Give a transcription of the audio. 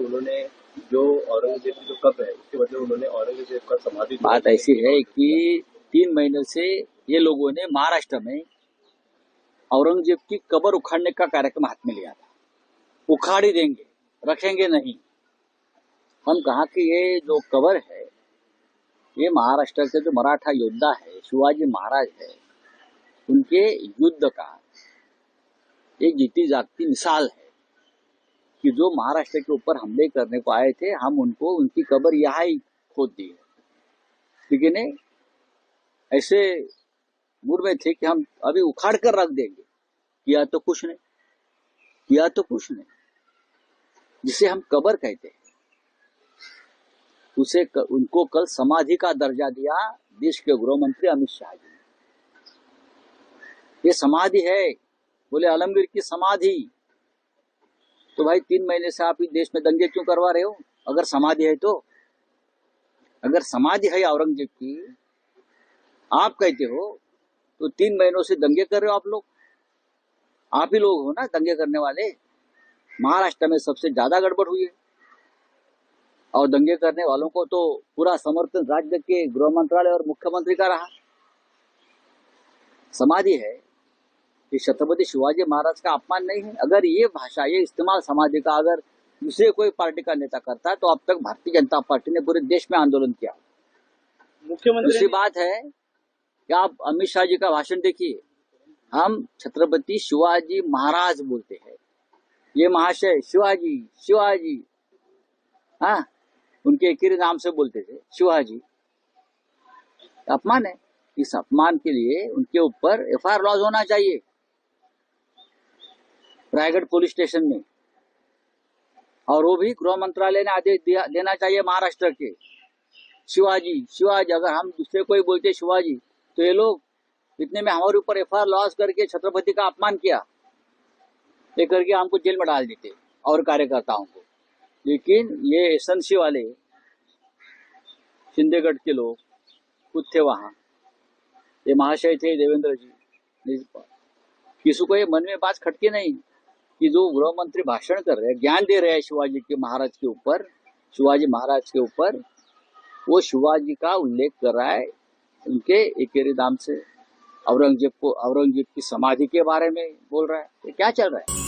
उन्होंने जो औरंगजेब की जो कब्र है उसके बदले उन्होंने औरंगजेब का समाधि बात ऐसी है कि 3 महीने से ये लोगों ने महाराष्ट्र में औरंगजेब की कब्र उखाड़ने का कार्यक्रम हाथ में लिया था। उखाड़ ही देंगे, रखेंगे नहीं। हम कहा कि ये जो कब्र है ये महाराष्ट्र के जो मराठा योद्धा है, शिवाजी महाराज है, उनके युद्ध का एक जीती जागती मिसाल है कि जो महाराष्ट्र के ऊपर हमले करने को आए थे, हम उनको उनकी कब्र यहाँ ही खोद दी। ठीक है नहीं, ऐसे मूड में थे कि हम अभी उखाड़ कर रख देंगे। किया तो कुछ नहीं, किया तो कुछ नहीं। जिसे हम कब्र कहते हैं उसे उनको कल समाधि का दर्जा दिया देश के गृह मंत्री अमित शाह जी ने। ये समाधि है, बोले आलमगीर की समाधि। तो भाई 3 महीने से आप इस देश में दंगे क्यों करवा रहे हो? अगर समाधि है तो, अगर समाधि है औरंगजेब की, आप कहते हो तो 3 महीनों से दंगे कर रहे हो आप लोग। आप ही लोग हो ना दंगे करने वाले। महाराष्ट्र में सबसे ज्यादा गड़बड़ हुई है और दंगे करने वालों को तो पूरा समर्थन राज्य के गृह मंत्रालय और मुख्यमंत्री का रहा। समाधि है, ये छत्रपति शिवाजी महाराज का अपमान नहीं है। अगर ये भाषा, ये इस्तेमाल समाधि का अगर दूसरे कोई पार्टी का नेता करता है तो अब तक भारतीय जनता पार्टी ने पूरे देश में आंदोलन किया। मुख्यमंत्री दूसरी बात है कि आप अमित शाह जी का भाषण देखिए, हम छत्रपति शिवाजी महाराज बोलते हैं। ये महाशय शिवाजी शिवाजी, हाँ, उनके एक ही नाम से बोलते थे शिवाजी। अपमान है। इस अपमान के लिए उनके ऊपर एफआईआर लॉज होना चाहिए रायगढ़ पुलिस स्टेशन में, और वो भी गृह मंत्रालय ने आदेश देना चाहिए महाराष्ट्र के। शिवाजी शिवाजी, अगर हम दूसरे कोई बोलते शिवाजी तो ये लोग इतने में हमारे ऊपर एफआईआर लॉज करके छत्रपति का अपमान किया, ये करके हमको जेल में डाल देते और कार्यकर्ताओं को। लेकिन ये एसएनसी वाले शिंदेगढ़ के लोग खुद थे वहां, ये महाशय थे देवेंद्र जी, किसी को ये मन में बात खटके नहीं कि जो गृह मंत्री भाषण कर रहे हैं, ज्ञान दे रहे हैं शिवाजी के महाराज के ऊपर, शिवाजी महाराज के ऊपर, वो शिवाजी का उल्लेख कर रहा है उनके एकेरी नाम से। औरंगजेब की समाधि के बारे में बोल रहा है। ये क्या चल रहा है?